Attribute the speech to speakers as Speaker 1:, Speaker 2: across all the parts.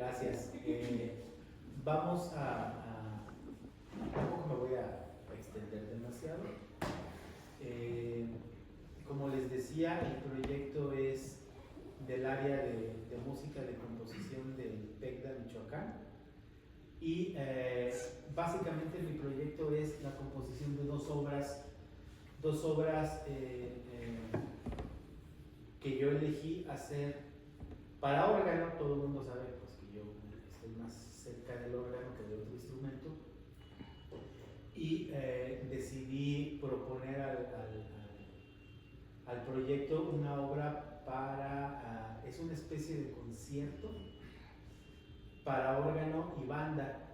Speaker 1: Gracias. Vamos tampoco me voy a extender demasiado. Como les decía, el proyecto es del área de música de composición del TEC de Michoacán. Y básicamente mi proyecto es la composición de dos obras que yo elegí hacer para órgano. Todo el mundo sabe pues, que yo estoy más cerca del órgano que de otro instrumento, y decidí proponer al proyecto una obra para, es una especie de concierto para órgano y banda.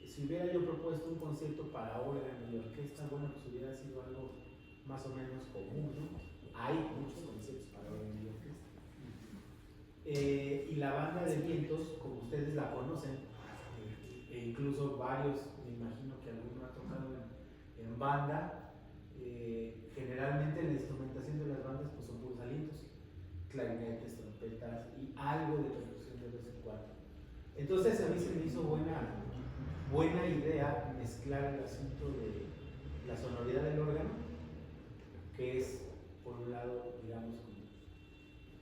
Speaker 1: Si hubiera yo propuesto un concierto para órgano y orquesta, bueno, pues hubiera sido algo más o menos común, ¿no? Hay muchos conciertos para órgano y orquesta. Y la banda de vientos, como ustedes la conocen, e incluso varios, me imagino que alguno ha tocado en banda, generalmente la instrumentación de las bandas pues, son puros alientos, clarinetes, trompetas y algo de percusión de vez en cuando. Entonces a mí se me hizo buena idea mezclar el asunto de la sonoridad del órgano, que es, por un lado, digamos,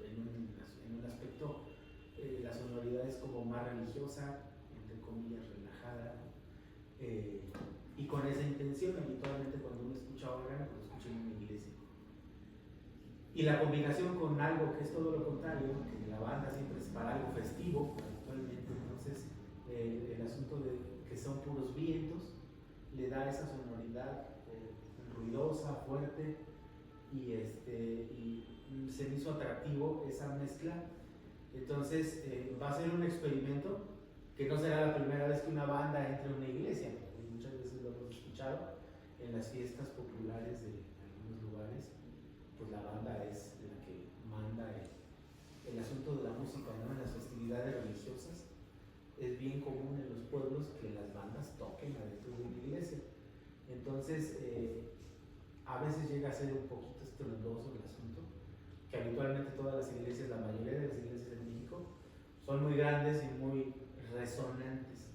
Speaker 1: en un aspecto, la sonoridad es como más religiosa, entre comillas, relajada, y con esa intención, habitualmente cuando uno escucha órgano, lo escucha en una iglesia. Y la combinación con algo que es todo lo contrario, que la banda siempre es para algo festivo, habitualmente, entonces el asunto de que son puros vientos le da esa sonoridad ruidosa, fuerte, y se me hizo atractivo esa mezcla. Entonces va a ser un experimento que no será la primera vez que una banda entre en una iglesia, porque muchas veces lo hemos escuchado en las fiestas populares de algunos lugares, pues la banda es la que manda el asunto de la música, ¿no? En las festividades religiosas es bien común en los pueblos que las bandas toquen adentro de una iglesia. Entonces a veces llega a ser un poquito estruendoso el asunto, que habitualmente todas las iglesias, la mayoría de las iglesias en México, son muy grandes y muy resonantes.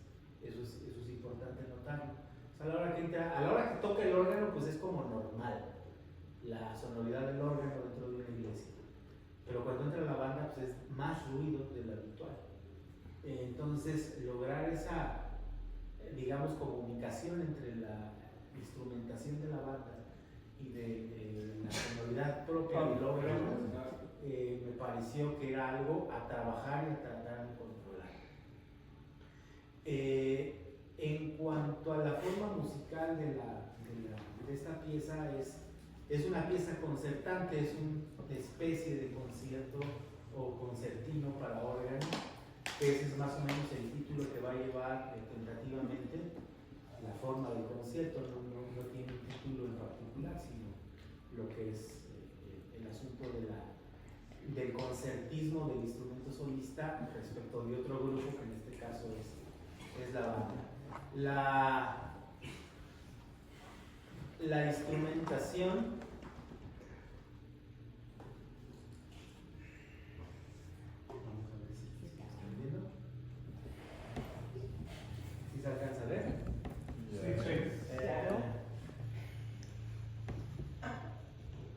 Speaker 1: Eso es importante notarlo. O sea, a la hora que toca el órgano, pues es como normal la sonoridad del órgano dentro de una iglesia. Pero cuando entra la banda, pues es más ruido de lo habitual. Entonces, lograr esa, digamos, comunicación entre la instrumentación de la banda y de la sonoridad propia del órgano, me pareció que era algo a trabajar y a tratar de controlar. En cuanto a la forma musical de esta pieza, es una pieza concertante, es una especie de concierto o concertino para órgano, que ese es más o menos el título que va a llevar tentativamente la forma del concierto. No tiene un título en particular, sino lo que es el asunto del concertismo del instrumento solista respecto de otro grupo, que en este caso es la banda. La instrumentación vamos a ver si están viendo. ¿Sí se alcanza a ver?
Speaker 2: Sí.
Speaker 1: Claro.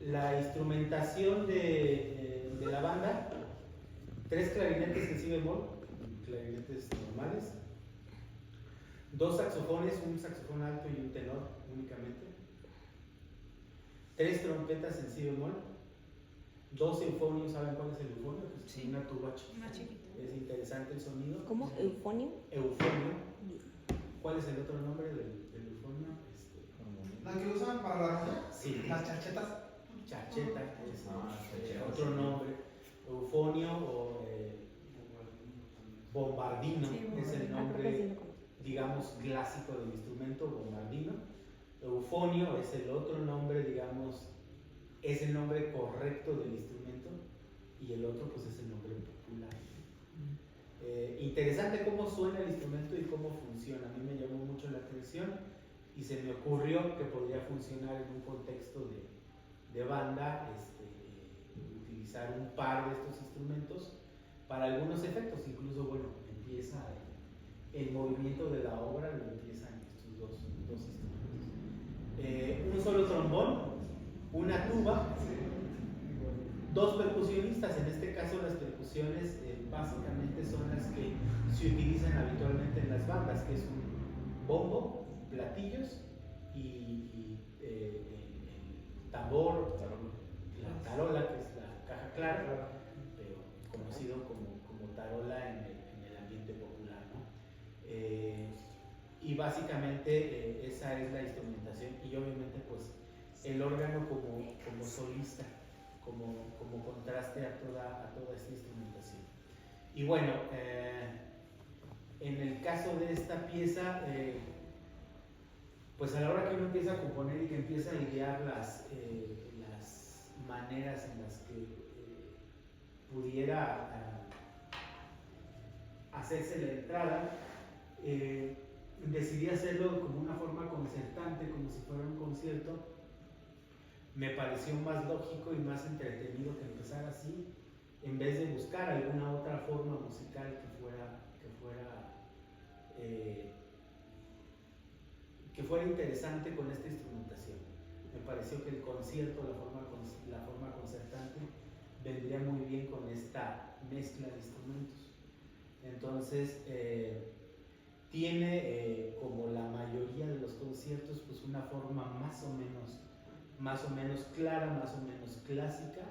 Speaker 1: La instrumentación de la banda: 3 clarinetes en si bemol, clarinetes normales, 2 saxofones, un saxofón alto y un tenor únicamente, 3 trompetas en si bemol, 2 eufonios. ¿Saben cuál es el eufonio? Pues sí, una tuba chiquita. Es interesante el sonido.
Speaker 3: ¿Cómo? ¿Eufonio?
Speaker 1: Eufonio. ¿Cuál es el otro nombre del eufonio?
Speaker 2: ¿La que usan para la roña?
Speaker 1: Sí.
Speaker 2: Las charchetas.
Speaker 1: Charcheta es otro nombre. Eufonio o bombardino, sí, es el nombre, digamos, clásico del instrumento, bombardino. Eufonio es el otro nombre, digamos, es el nombre correcto del instrumento, y el otro pues es el nombre popular. Interesante cómo suena el instrumento y cómo funciona. A mí me llamó mucho la atención y se me ocurrió que podría funcionar en un contexto de banda, utilizar un par de estos instrumentos para algunos efectos. Incluso, bueno, empieza el movimiento de la obra lo empiezan estos dos instrumentos. Un solo trombón, una tuba, dos percusionistas. En este caso las percusiones básicamente son las que se utilizan habitualmente en las bandas, que es un bombo, platillos y el tambor, la tarola, que es la caja clara, pero conocido como tarola en el ambiente popular, ¿no? Y básicamente esa es la instrumentación, y obviamente pues el órgano como solista, como contraste a toda esta instrumentación. Y bueno, en el caso de esta pieza, pues a la hora que uno empieza a componer y que empieza a idear las maneras en las que pudiera hacerse la entrada, decidí hacerlo como una forma concertante, como si fuera un concierto. Me pareció más lógico y más entretenido que empezar así, en vez de buscar alguna otra forma musical que fuera interesante con esta instrumentación. Me pareció que el concierto, la forma concertante, vendría muy bien con esta mezcla de instrumentos. Entonces, tiene, como la mayoría de los conciertos, pues una forma más o menos clara, más o menos clásica.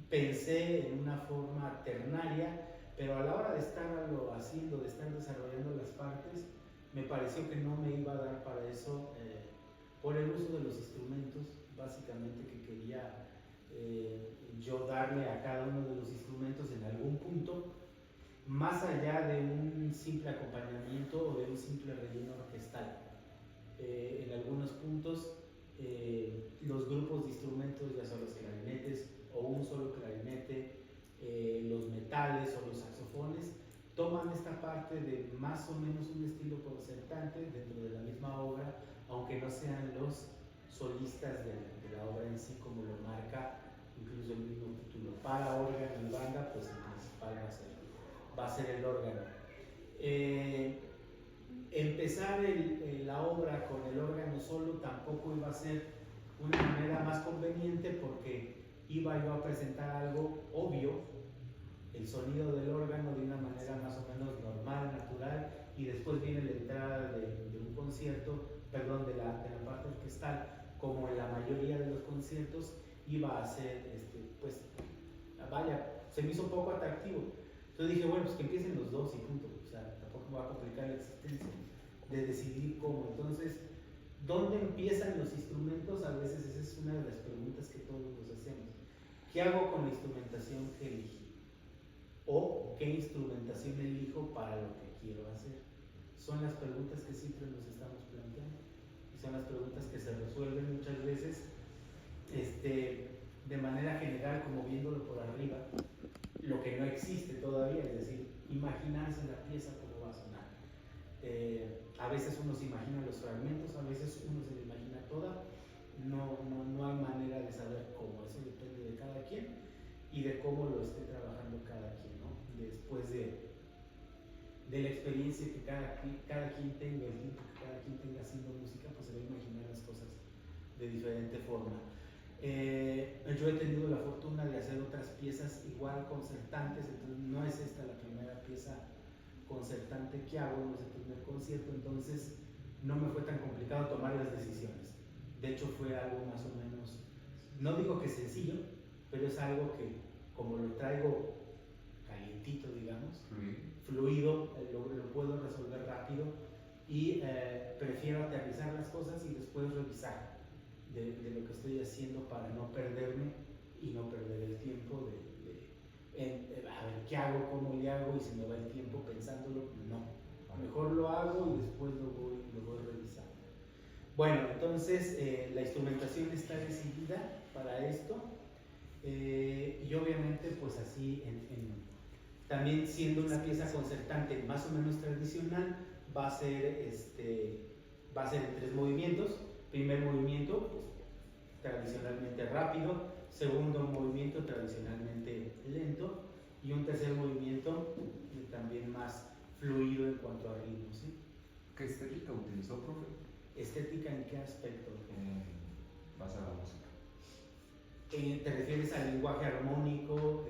Speaker 1: Pensé en una forma ternaria, pero a la hora de estarlo haciendo, de estar desarrollando las partes, me pareció que no me iba a dar para eso, por el uso de los instrumentos, básicamente, que quería yo darle a cada uno de los instrumentos en algún punto, más allá de un simple acompañamiento o de un simple relleno orquestal. En algunos puntos, los grupos de instrumentos, ya son los clarinetes o un solo clarinete, los metales o los saxofones, toman esta parte de más o menos un estilo concertante dentro de la misma obra, aunque no sean los solistas de la obra en sí, como lo marca incluso el mismo título. Para órgano y banda, pues el principal va a ser el órgano. Empezar la obra con el órgano solo tampoco iba a ser una manera más conveniente, porque iba yo a presentar algo obvio, el sonido del órgano de una manera más o menos normal, natural, y después viene la entrada de un concierto, perdón, de la parte orquestal, como en la mayoría de los conciertos iba a ser, pues, vaya, se me hizo un poco atractivo. Entonces dije, bueno, pues que empiecen los dos y punto, o sea, tampoco me va a complicar la existencia de decidir cómo. Entonces, ¿dónde empiezan los instrumentos? A veces esa es una de las preguntas que todos nos hacemos. ¿Qué hago con la instrumentación que elegí? ¿O qué instrumentación elijo para lo que quiero hacer? Son las preguntas que siempre nos estamos planteando, y son las preguntas que se resuelven muchas veces de manera general, como viéndolo por arriba, lo que no existe todavía, es decir, imaginarse la pieza cómo va a sonar. A veces uno se imagina los fragmentos, a veces uno se la imagina toda. No hay manera de saber cómo, eso depende de cada quien y de cómo lo esté trabajando cada quien, ¿no? Después de la experiencia que cada quien tenga, el tiempo que cada quien tenga haciendo música, pues se va a imaginar las cosas de diferente forma. Yo he tenido la fortuna de hacer otras piezas igual concertantes, entonces no es esta la primera pieza concertante que hago, no es el primer concierto, entonces no me fue tan complicado tomar las decisiones. De hecho fue algo más o menos, no digo que sencillo, pero es algo que, como lo traigo calientito, digamos, fluido, lo puedo resolver rápido, y prefiero aterrizar las cosas y después revisar de lo que estoy haciendo para no perderme y no perder el tiempo a ver qué hago, cómo le hago, y si me va el tiempo pensándolo, no. Mejor lo hago y después lo voy revisando. Bueno, entonces la instrumentación está decidida para esto, y obviamente pues así, también siendo una pieza concertante más o menos tradicional, va a ser en 3 movimientos. Primer movimiento, pues, tradicionalmente rápido, segundo movimiento tradicionalmente lento, y un tercer movimiento también
Speaker 3: ¿Qué estética utilizó, profe?
Speaker 1: ¿Estética en qué aspecto?
Speaker 3: Basada en la música.
Speaker 1: ¿Te refieres al lenguaje armónico,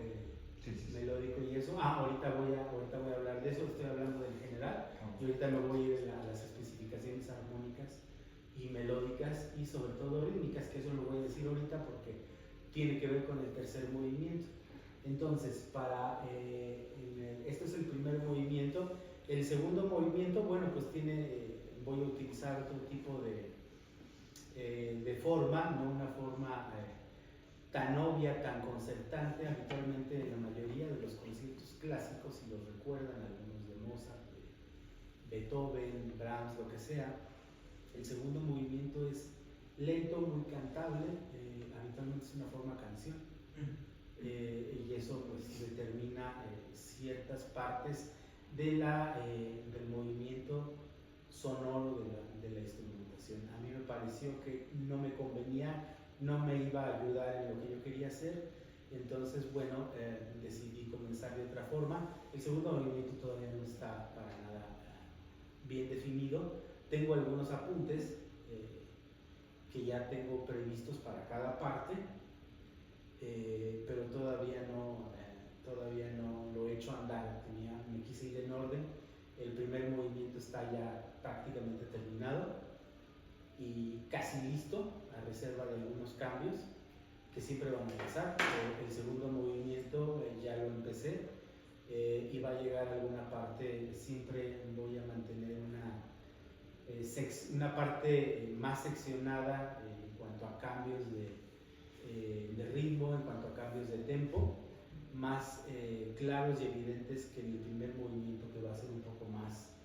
Speaker 3: Sí.
Speaker 1: melódico y eso? Ahorita voy a hablar de eso, estoy hablando del general, y ahorita me voy a ir a las especificaciones armónicas y melódicas y sobre todo rítmicas, que eso lo voy a decir ahorita porque tiene que ver con el tercer movimiento. Entonces, este es el primer movimiento. El segundo movimiento, bueno, pues voy a utilizar otro tipo de forma, no una forma tan obvia, tan concertante. Habitualmente la mayoría de los conciertos clásicos, si los recuerdan, algunos de Mozart, de Beethoven, Brahms, lo que sea, el segundo movimiento es lento, muy cantable, habitualmente es una forma canción, y eso pues determina ciertas partes del movimiento sonoro de la instrumentación. A mí me pareció que no me convenía, no me iba a ayudar en lo que yo quería hacer, entonces bueno, decidí comenzar de otra forma. El segundo movimiento todavía no está para nada bien definido. Tengo algunos apuntes que ya tengo previstos para cada parte, pero todavía no lo he hecho andar. Me quise ir en orden. El primer movimiento está ya prácticamente terminado y casi listo, a reserva de algunos cambios que siempre van a pasar. El segundo movimiento ya lo empecé y va a llegar a alguna parte. Siempre voy a mantener una parte más seccionada en cuanto a cambios de ritmo, en cuanto a cambios de tempo, más claros y evidentes que en el primer movimiento, que va a ser un poco más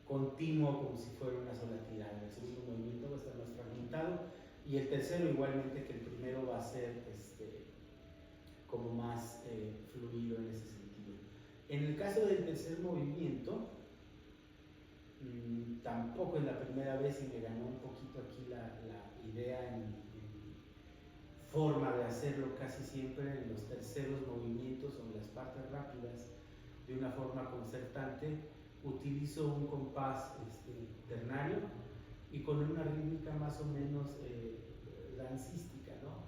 Speaker 1: continuo, como si fuera una sola tirada. El segundo movimiento va a estar más fragmentado y el tercero, igualmente que el primero, va a ser como más fluido en ese sentido. En el caso del tercer movimiento, tampoco es la primera vez y me ganó un poquito aquí la idea en forma de hacerlo. Casi siempre en los terceros movimientos o en las partes rápidas, de una forma concertante, utilizo un compás ternario y con una rítmica más o menos dancística, ¿no?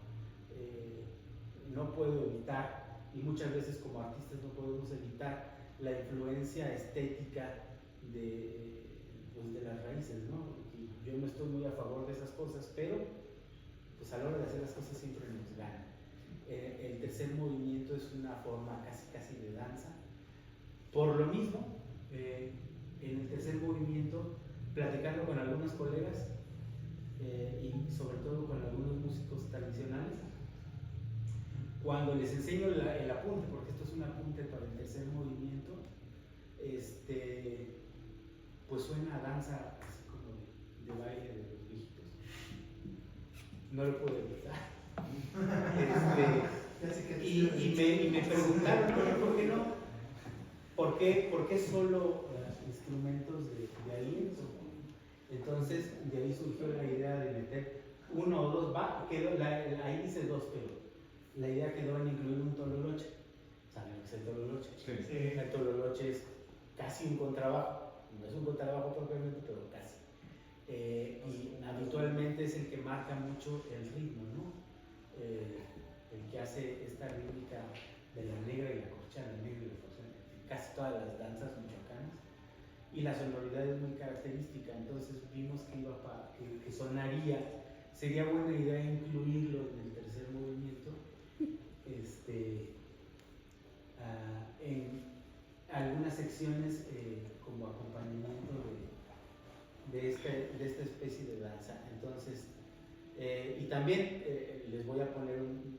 Speaker 1: No puedo evitar, y muchas veces como artistas no podemos evitar, la influencia estética de las raíces, ¿no? Y yo no estoy muy a favor de esas cosas, pero pues a la hora de hacer las cosas siempre nos gana. El tercer movimiento es una forma casi de danza. Por lo mismo, en el tercer movimiento, platicando con algunos colegas y sobre todo con algunos músicos tradicionales, cuando les enseño el apunte, porque esto es un apunte para el tercer movimiento, pues suena a danza así como de baile de los viejitos. No lo puedo evitar. Y me preguntaron, ¿por qué no? ¿Por qué solo instrumentos de aliento? Entonces, de ahí surgió la idea de meter uno o dos, ahí dice dos, pero la idea quedó en incluir un tololoche. ¿Saben lo que es el tololoche?
Speaker 3: Sí.
Speaker 1: El tololoche es casi un contrabajo, no es un contrabajo propiamente, pero casi. Y habitualmente es el que marca mucho el ritmo, ¿no? El que hace esta rítmica de la negra y la corchea, la negra y la corchea, casi todas las danzas michoacanas, y la sonoridad es muy característica. Entonces vimos que sonaría, sería buena idea incluirlo en el tercer movimiento, en algunas secciones como acompañamiento de esta especie de danza. Entonces, y también les voy a poner un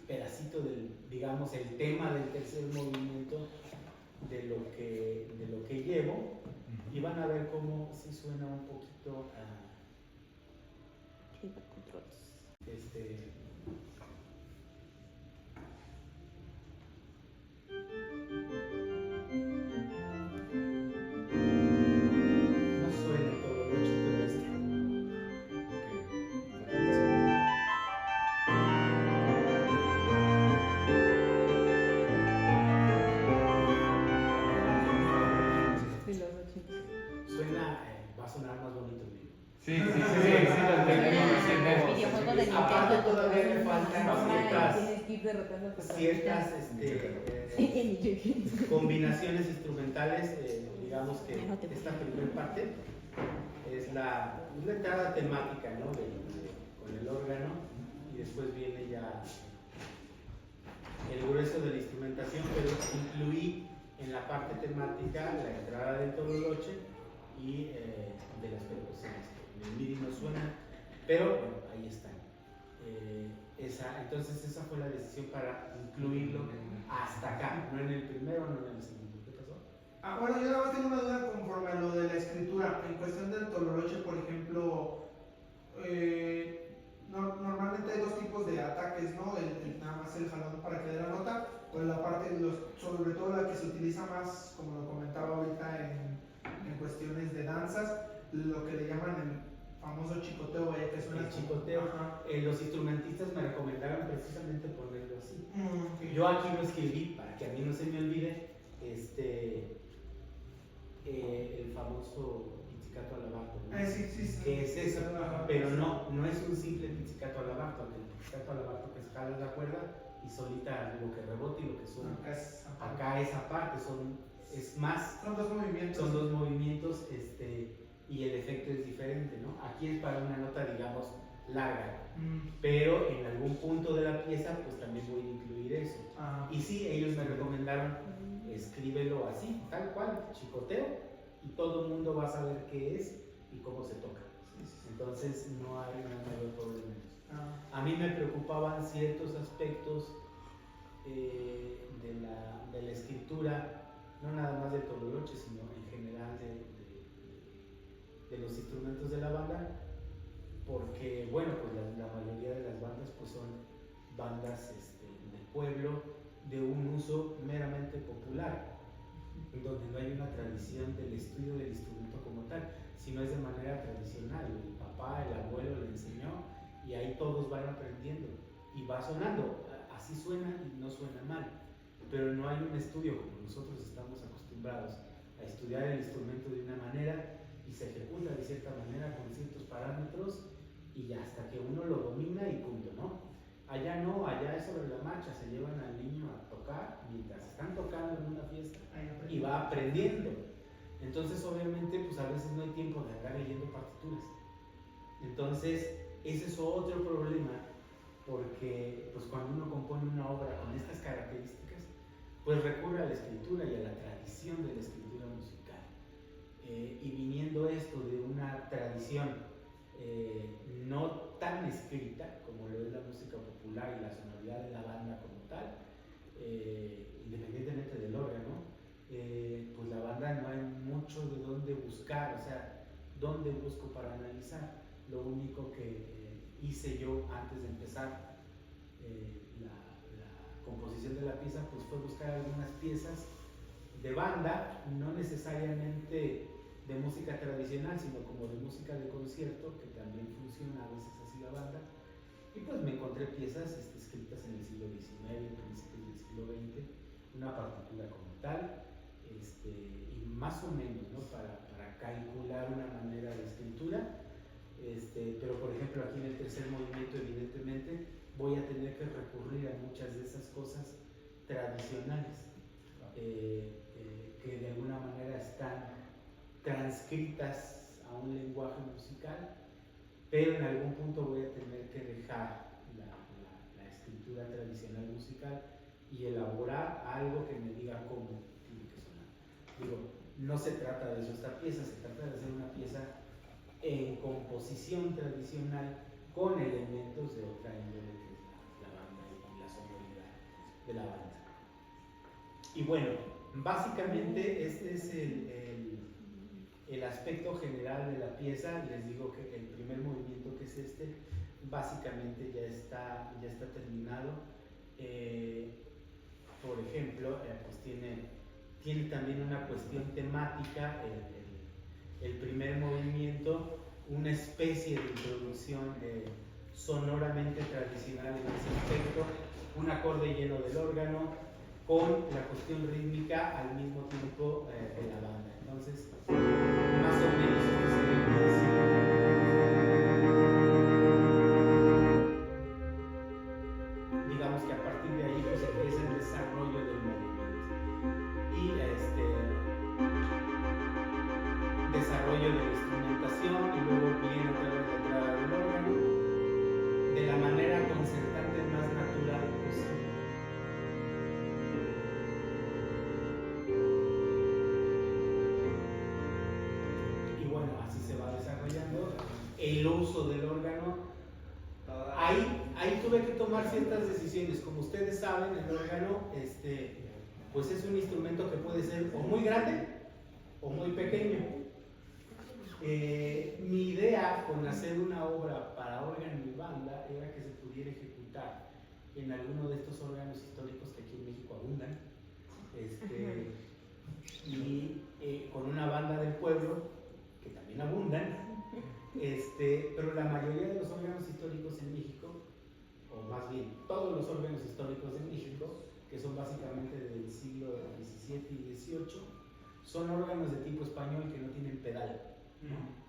Speaker 1: pedacito digamos, el tema del tercer movimiento de lo que llevo, y van a ver cómo sí suena un poquito a no suena todo lo hecho, pero suena, va a sonar
Speaker 4: ir derrotando
Speaker 1: ciertas combinaciones instrumentales, digamos que esta primera parte es la entrada temática, ¿no? Con el órgano, y después viene ya el grueso de la instrumentación, pero incluí en la parte temática la entrada del tololoche y de las percusiones. En el MIDI no suena, pero bueno, ahí están. Entonces esa fue la decisión para incluirlo hasta acá, no en el primero, no en el segundo. ¿Qué pasó?
Speaker 2: Bueno, yo nada más tengo una duda conforme a lo de la escritura. En cuestión del tololoche, por ejemplo, normalmente hay dos tipos de ataques, ¿no? Nada más el jalón para que dé la nota, o la parte, sobre todo la que se utiliza más, como lo comentaba ahorita, en cuestiones de danzas, lo que le llaman el famoso chicoteo, que suena
Speaker 1: el chicoteo. Los instrumentistas me recomendaron precisamente ponerlo así.
Speaker 2: Okay.
Speaker 1: Yo aquí lo escribí para que a mí no se me olvide el famoso pizzicato alabato, ¿no?
Speaker 2: Sí.
Speaker 1: Que es eso, pero no es un simple pizzicato alabato, porque el pizzicato alabato que se jala la cuerda y solita lo que rebota y lo que suena. Acá esa parte son dos movimientos, y el efecto es diferente, ¿no? Aquí es para una nota, digamos, larga, pero en algún punto de la pieza pues también voy a incluir eso. Y sí, ellos me recomendaron, escríbelo así, tal cual, chicoteo, y todo el mundo va a saber qué es y cómo se toca. Entonces no hay mayor problema. A mí me preocupaban ciertos aspectos de la escritura, no nada más del tololoche, sino en general de los instrumentos de la banda, porque bueno, pues la mayoría de las bandas pues son bandas del pueblo, de un uso meramente popular, donde no hay una tradición del estudio del instrumento como tal, sino es de manera tradicional. El papá, el abuelo le enseñó y ahí todos van aprendiendo y va sonando, así suena y no suena mal, pero no hay un estudio como nosotros estamos acostumbrados a estudiar el instrumento de una manera y se ejecuta de cierta manera con ciertos parámetros y ya hasta que uno lo domina y punto, ¿no? Allá no, allá es sobre la marcha, se llevan al niño a tocar mientras están tocando en una fiesta y va aprendiendo. Entonces obviamente pues a veces no hay tiempo de andar leyendo partituras. Entonces ese es otro problema, porque pues cuando uno compone una obra con estas características, pues recurre a la escritura y a la tradición de la escritura musical. Y viniendo esto de una tradición no tan escrita como lo es la música popular y la sonoridad de la banda como tal, independientemente del órgano, pues la banda no hay mucho de dónde buscar, o sea, dónde busco para analizar. Lo único que hice yo antes de empezar la composición de la pieza, pues fue buscar algunas piezas de banda, no necesariamente de música tradicional, sino como de música de concierto, que también funciona a veces así la banda, y pues me encontré piezas escritas en el siglo XIX, principios del siglo XX, una partitura como tal, y más o menos, ¿no? para calcular una manera de escritura, pero por ejemplo aquí en el tercer movimiento evidentemente voy a tener que recurrir a muchas de esas cosas tradicionales, que de alguna manera están transcritas a un lenguaje musical, pero en algún punto voy a tener que dejar la escritura tradicional musical y elaborar algo que me diga cómo tiene que sonar. Digo, no se trata de eso esta pieza, se trata de hacer una pieza en composición tradicional con elementos de otra índole, que es la banda y la sonoridad de la banda. Y bueno, básicamente este es el aspecto general de la pieza. Les digo que el primer movimiento, que es básicamente ya está terminado. Por ejemplo, pues tiene también una cuestión temática, el primer movimiento, una especie de introducción sonoramente tradicional en ese aspecto, un acorde lleno del órgano, con la cuestión rítmica al mismo tiempo de la banda. Entonces, más o menos este es el principio. Digamos que a partir desarrollo de la instrumentación y luego viene otra vez la entrada del órgano de la manera concertante más natural posible. Y bueno, así se va desarrollando el uso del órgano. Ahí tuve que tomar ciertas decisiones. Como ustedes saben, el órgano pues es un instrumento que puede ser o muy grande o muy pequeño. Mi idea con hacer una obra para órgano y banda era que se pudiera ejecutar en alguno de estos órganos históricos que aquí en México abundan, y con una banda del pueblo que también abundan, pero la mayoría de los órganos históricos en México, o más bien todos los órganos históricos de México, que son básicamente del siglo XVII y XVIII, son órganos de tipo español que no tienen pedal, ¿no?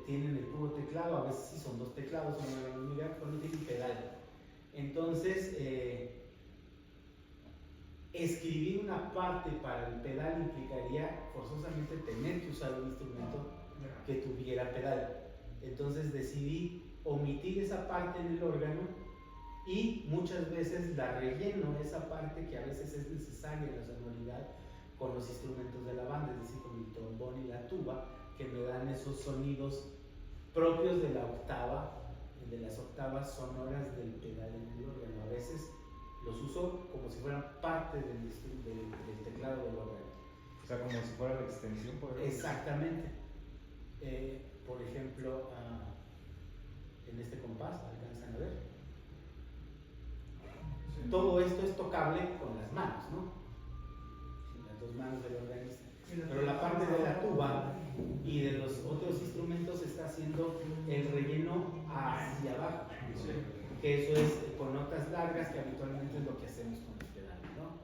Speaker 1: Tienen el puro teclado, a veces sí son dos teclados, son órganos muy grandes, pero no tienen pedal. Entonces, escribir una parte para el pedal implicaría forzosamente tener que usar un instrumento que tuviera pedal. Entonces decidí omitir esa parte en el órgano y muchas veces la relleno, esa parte que a veces es necesaria en la sonoridad, con los instrumentos de la banda, es decir, con el trombón y la tuba, que me dan esos sonidos propios de la octava, de las octavas sonoras del pedal en el órgano. A veces los uso como si fueran parte del teclado del órgano.
Speaker 3: O sea, como si fuera la extensión, por ejemplo.
Speaker 1: Exactamente. Por ejemplo, en este compás, ¿alcanzan a ver? Sí. Todo esto es tocable con las manos, ¿no? Las dos manos del organista. Pero la parte de la tuba y de los otros instrumentos está haciendo el relleno hacia abajo, ¿sí? Que eso es con notas largas, que habitualmente es lo que hacemos con los pedales, ¿no?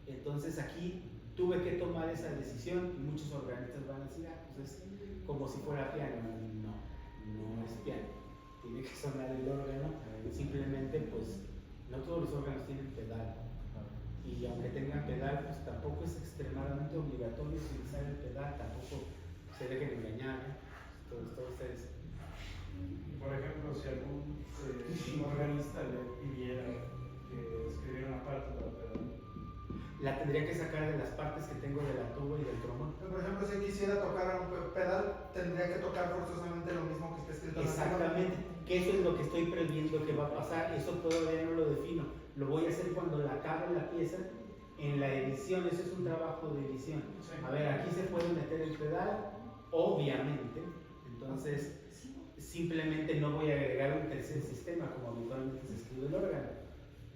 Speaker 1: Entonces aquí tuve que tomar esa decisión y muchos organistas van a decir, pues es como si fuera piano. No es piano, tiene que sonar el órgano, simplemente pues no todos los órganos tienen pedal, y aunque tengan pedal, pues tampoco es extremadamente obligatorio utilizar el pedal, tampoco se dejen engañar, todos ustedes.
Speaker 4: Por ejemplo, si algún organista le pidiera que escribiera una parte para pedal,
Speaker 1: la tendría que sacar de las partes que tengo de la tuba y del trombón.
Speaker 2: Por ejemplo, si quisiera tocar un pedal, tendría que tocar forzosamente lo mismo que está escrito en la tuba.
Speaker 1: Exactamente, que eso es lo que estoy previendo que va a pasar. Eso todavía no lo defino, lo voy a hacer cuando la acabe la pieza en la edición. Eso es un trabajo de edición. A ver, aquí se puede meter el pedal, obviamente, entonces simplemente no voy a agregar un tercer sistema como habitualmente se escribe el órgano.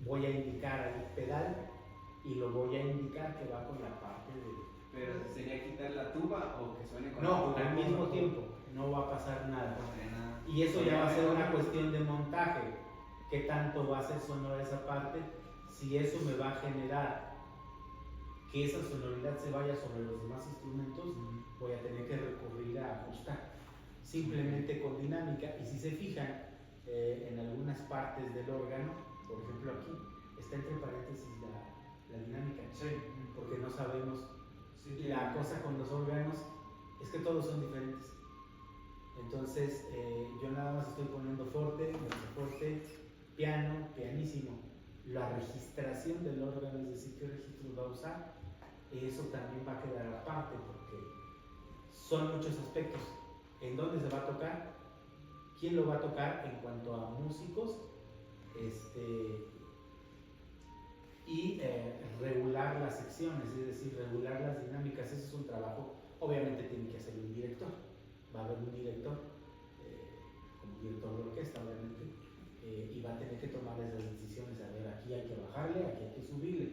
Speaker 1: Voy a indicar el pedal y lo voy a indicar que va con la parte de...
Speaker 5: Pero sería quitar la tuba o que suene con la
Speaker 1: No,
Speaker 5: tuba.
Speaker 1: al mismo tiempo, no va a pasar nada.
Speaker 5: No pasaría nada.
Speaker 1: Y eso ya va a ser una cuestión de montaje. ¿Qué tanto va a ser sonora esa parte? Si eso me va a generar que esa sonoridad se vaya sobre los demás instrumentos, voy a tener que recurrir a ajustar. Simplemente con dinámica. Y si se fijan, en algunas partes del órgano, por ejemplo aquí, está entre paréntesis la dinámica.
Speaker 4: sí,
Speaker 1: Porque no sabemos.
Speaker 4: sí,
Speaker 1: La cosa con los órganos es que todos son diferentes. Entonces, yo nada más estoy poniendo forte, forte, piano, pianísimo. La registración del órgano, es decir, qué registros va a usar, eso también va a quedar aparte porque son muchos aspectos. ¿En dónde se va a tocar? ¿Quién lo va a tocar en cuanto a músicos? Y regular las secciones, es decir, regular las dinámicas. Ese es un trabajo, obviamente tiene que hacer un director. Va a haber un director, como director de orquesta, obviamente, y va a tener que tomar esas decisiones. A ver, aquí hay que bajarle, aquí hay que subirle.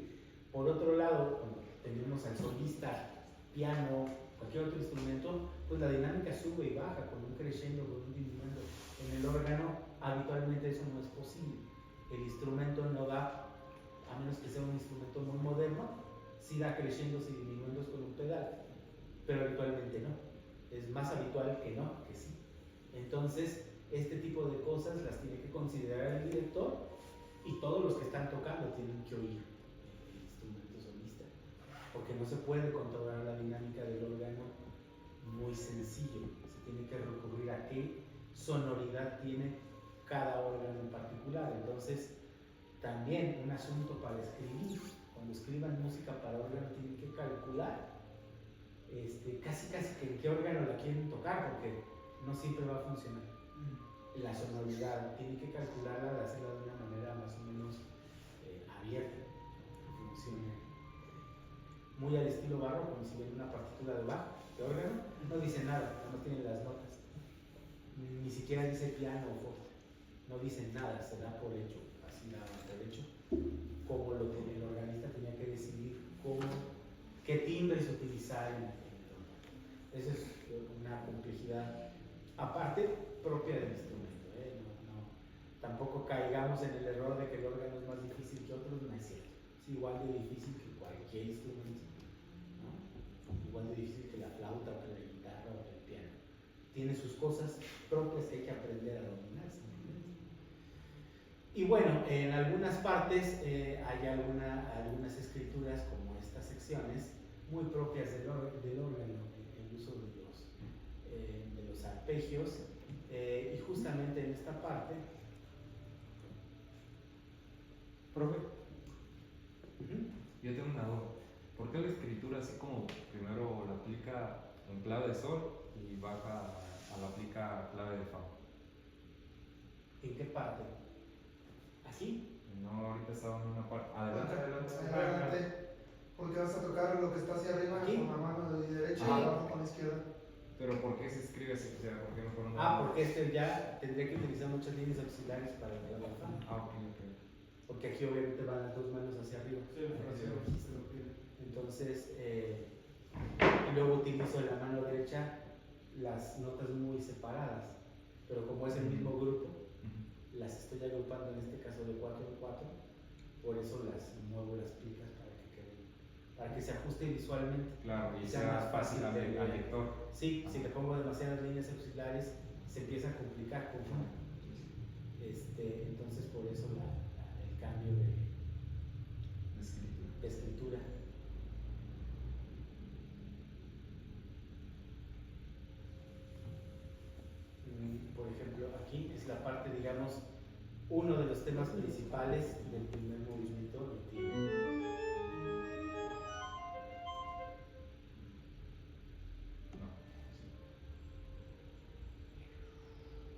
Speaker 1: Por otro lado, cuando tenemos al solista, piano, cualquier otro instrumento, pues la dinámica sube y baja con un crescendo, con un diminuendo. En el órgano, habitualmente eso no es posible. El instrumento no da, a menos que sea un instrumento muy moderno, sí da crescendos y diminuendos con un pedal, pero habitualmente no. Es más habitual que no, que sí. Entonces, este tipo de cosas las tiene que considerar el director y todos los que están tocando tienen que oír el instrumento solista, porque no se puede controlar la dinámica del órgano muy sencillo. Se tiene que recurrir a qué sonoridad tiene cada órgano en particular. Entonces, también un asunto para escribir. Cuando escriban música para órgano tienen que calcular casi que en qué órgano la quieren tocar, porque no siempre va a funcionar. La sonoridad tienen que calcularla, de hacerla de una manera más o menos abierta, que funcione muy al estilo barroco. Como si ven una partitura de bajo, de órgano, no dice nada, no tiene las notas, ni siquiera dice piano o forte, no dice nada, se da por hecho, así da por hecho, como lo que el organista tenía que decidir qué timbres utilizar en el órgano. Esa es una complejidad aparte propia del instrumento. Tampoco caigamos en el error de que el órgano es más difícil que otros, no es cierto. Es igual de difícil que cualquier instrumento, ¿no? Igual de difícil que la flauta o que la guitarra o que el piano. Tiene sus cosas propias que hay que aprender a dominar. Y bueno, en algunas partes hay algunas escrituras, como estas secciones, muy propias del órgano, el uso de los arpegios, y justamente en esta parte.
Speaker 3: Profe, yo tengo una duda. ¿Por qué la escritura así como primero la aplica en clave de sol y baja a la aplica a clave de fa?
Speaker 1: ¿En qué parte? ¿Aquí?
Speaker 3: No, ahorita estaba en una parte. Adelante.
Speaker 2: Adelante, porque vas a tocar lo que está hacia arriba
Speaker 1: ¿Aquí?
Speaker 2: con la mano de derecha y abajo con la izquierda.
Speaker 3: Pero ¿por qué se escribe así? O sea, ¿por qué no fueron?
Speaker 1: Porque ya tendría que utilizar muchas líneas auxiliares para llegar a la fa.
Speaker 3: Ok.
Speaker 1: Porque aquí obviamente van las dos manos hacia arriba.
Speaker 4: Sí, el fraseo se lo pide.
Speaker 1: Entonces, y luego utilizo en la mano derecha las notas muy separadas, pero como es el mismo grupo, las estoy agrupando en este caso de 4 en 4, por eso las muevo las picas para que se ajuste visualmente.
Speaker 3: Claro, y
Speaker 1: sea
Speaker 3: sea
Speaker 1: más fácil
Speaker 3: fácil
Speaker 1: de
Speaker 3: al
Speaker 1: leer.
Speaker 3: lector.
Speaker 1: Sí, si le pongo demasiadas líneas auxiliares se empieza a complicar conforme. Entonces por eso el cambio de escritura. Por ejemplo, aquí es la parte, digamos, uno de los temas principales del primer movimiento del tiempo.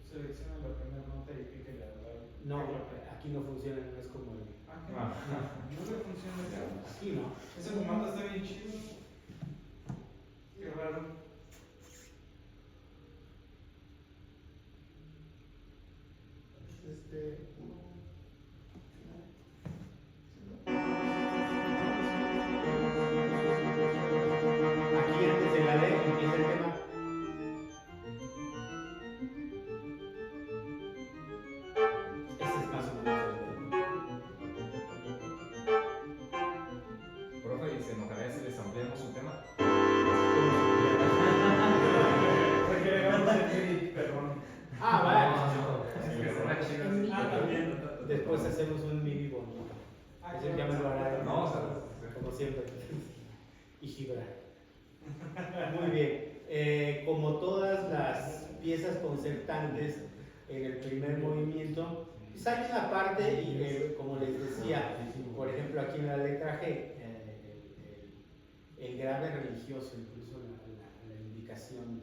Speaker 4: Selecciona la primera nota y píquele al lado.
Speaker 1: No, aquí no funciona, no es como el.
Speaker 4: No le funciona ya.
Speaker 1: Aquí no.
Speaker 4: Ese comando está bien chido. Qué raro.
Speaker 1: Aquí antes de la D empieza el tema. Ese es más o menos el tema.
Speaker 3: Profe, ¿y se enojaría si les ampliamos su tema?
Speaker 1: Después hacemos un mini bonito. Eso ya me lo hará.
Speaker 3: No, o sea,
Speaker 1: como siempre. Y Gibra. Muy bien. Como todas las piezas concertantes en el primer movimiento, pues hay una parte, y como les decía, por ejemplo aquí en la letra G, el grave religioso, incluso la indicación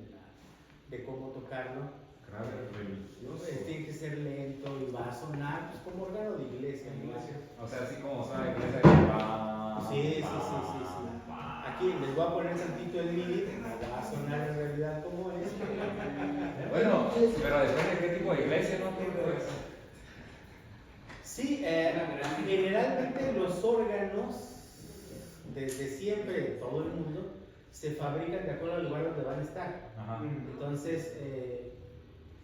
Speaker 1: de cómo tocarlo.
Speaker 3: grave religioso.
Speaker 1: Tiene que ser lento y va a sonar pues, como órgano de iglesia.
Speaker 3: O sea, así como suena la iglesia que va.
Speaker 1: Sí. Aquí les voy a poner tantito el MIDI, va a sonar en realidad como es.
Speaker 3: Bueno, pero depende de qué tipo de iglesia, ¿no?
Speaker 1: Sí, generalmente los órganos, desde siempre en todo el mundo, se fabrican de acuerdo al lugar donde van a estar.
Speaker 3: Ajá.
Speaker 1: Entonces,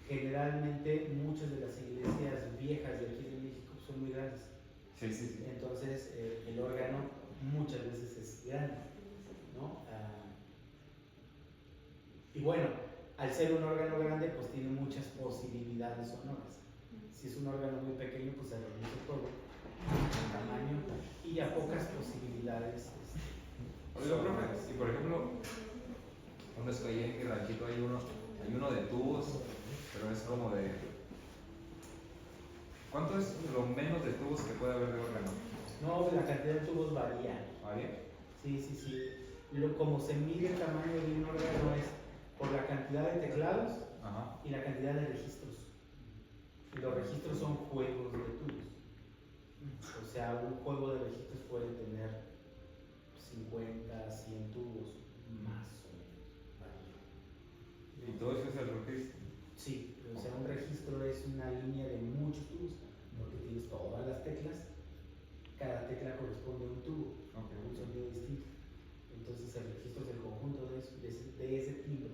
Speaker 1: generalmente muchas de las iglesias viejas de aquí de México son muy grandes.
Speaker 3: Sí.
Speaker 1: Entonces, el órgano muchas veces es grande, ¿no? Y bueno, al ser un órgano grande, pues tiene muchas posibilidades sonoras. Si es un órgano muy pequeño, pues se reduce todo el tamaño y a pocas posibilidades.
Speaker 3: Oiga, profe, y por ejemplo, o Uno es que ahí en mi ranchito hay uno de tubos, pero es como de... ¿Cuánto es lo menos de tubos que puede haber de órgano?
Speaker 1: No, la cantidad de tubos varía.
Speaker 3: ¿Varía?
Speaker 1: Sí. Como se mide el tamaño de un órgano es por la cantidad de teclados
Speaker 3: Ajá.
Speaker 1: y la cantidad de registros. Y los registros son juegos de tubos. O sea, un juego de registros puede tener 50, 100 tubos, más o menos. Varía.
Speaker 3: ¿Y todo eso es el registro?
Speaker 1: Sí, o sea, un registro es una línea de muchos tubos, porque tienes todas las teclas, cada tecla corresponde a un tubo,
Speaker 3: Ok.
Speaker 1: un sonido distinto. Entonces el registro es el conjunto de ese timbre.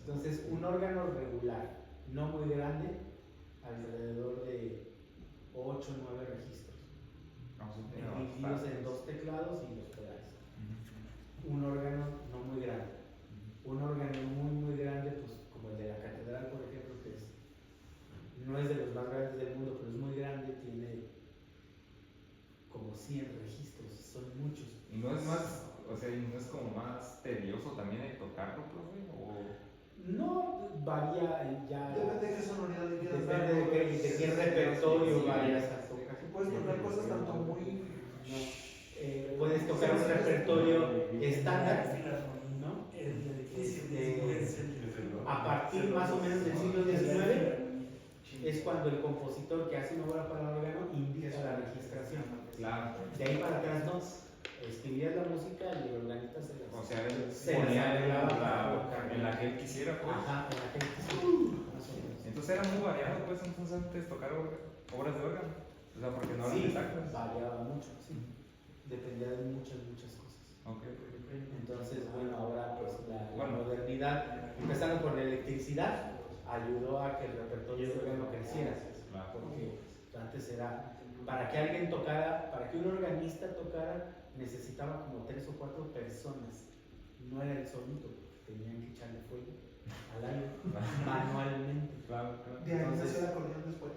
Speaker 1: Entonces un órgano regular, no muy grande, alrededor de 8 o 9 registros, divididos en 2 teclados y 2 pedales. Un órgano no muy grande. Un órgano muy grande, pues como el de la catedral, por ejemplo, que no es de los más grandes del mundo, pero es muy grande, tiene como 100 registros, son muchos.
Speaker 3: ¿Y no es más, o sea, no es como más tedioso también el tocarlo, profe?
Speaker 1: No, varía ya.
Speaker 2: Depende de qué sonoridad le quieras dar.
Speaker 1: Depende de qué repertorio vayas a tocar.
Speaker 2: Puedes tocar cosas tanto muy...
Speaker 1: Puedes tocar un repertorio estándar, ¿no? A partir más o menos del siglo XIX es cuando el compositor que hace una obra para órgano indica la registración.
Speaker 3: Claro.
Speaker 1: De ahí para atrás no. Escribías la música y el organista se la...
Speaker 3: O sea, él
Speaker 1: se
Speaker 3: ponía
Speaker 1: arreglaba para tocar.
Speaker 3: en la que él quisiera, pues.
Speaker 1: Ajá, en la que él quisiera. Más o menos.
Speaker 3: Entonces era muy variado, pues, entonces antes tocar obras de órgano. O sea, porque no eran
Speaker 1: Sí,
Speaker 3: exactas.
Speaker 1: variaba mucho, sí. Dependía de muchas cosas.
Speaker 3: Ok.
Speaker 1: Entonces, bueno, ahora pues la
Speaker 3: Bueno.
Speaker 1: modernidad, empezando por la electricidad, ayudó a que el repertorio de órgano creciera.
Speaker 3: Claro.
Speaker 1: Porque antes era, para que alguien tocara, para que un organista tocara, necesitaba como 3 o 4 personas. No era el solito, tenían que echarle fuego al aire manualmente.
Speaker 3: Claro.
Speaker 2: De ahí
Speaker 1: Entonces,
Speaker 2: nació el acordeón después.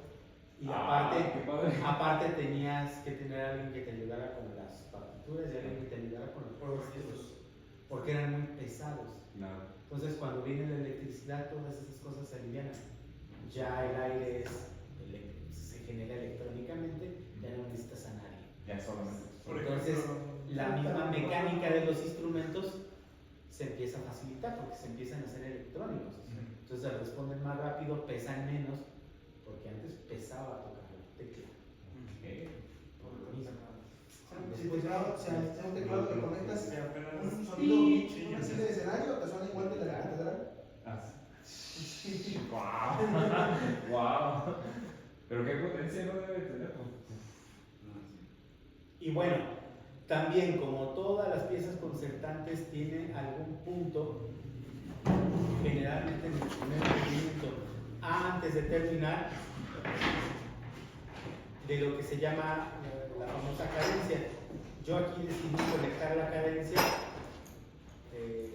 Speaker 1: Y aparte,
Speaker 3: qué padre.
Speaker 1: aparte tenías que tener a alguien que te ayudara con las partituras y alguien que te ayudara con los registros, porque eran muy pesados.
Speaker 3: Claro.
Speaker 1: Entonces cuando viene la electricidad, todas esas cosas se alivianan. Ya el aire se genera electrónicamente, ya no necesitas a nadie.
Speaker 3: Ya solamente.
Speaker 1: Entonces la misma mecánica de los instrumentos se empieza a facilitar porque se empiezan a hacer electrónicos. Entonces responden más rápido, pesan menos, porque antes pesaba tocar la tecla. Por lo mismo.
Speaker 2: Si un teclado que conectas un sonido,
Speaker 1: Sí.
Speaker 2: un cine de escenario, te suena igual que la de la catedral.
Speaker 3: Wow. Pero qué potencia no debe tener.
Speaker 1: Y bueno, también como todas las piezas concertantes tienen algún punto, generalmente en el primer movimiento, antes de terminar, de lo que se llama la famosa cadencia. Yo aquí decidí conectar la cadencia.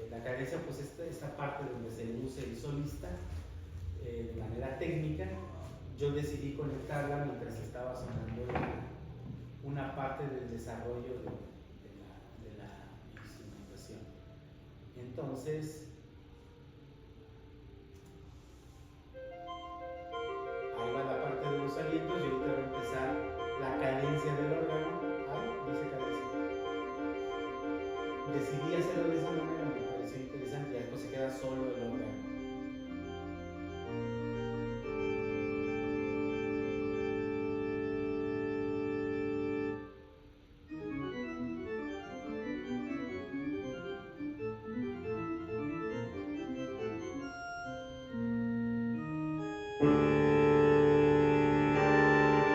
Speaker 1: La cadencia pues esta parte donde se luce el solista de manera técnica. Yo decidí conectarla mientras estaba sonando una parte del desarrollo de la instrumentación. Entonces, ahí va la parte de los alientos y ahorita va a empezar la cadencia del órgano. Dice cadencia. Decidí hacerlo de esa manera, me pareció interesante y después se queda solo el órgano.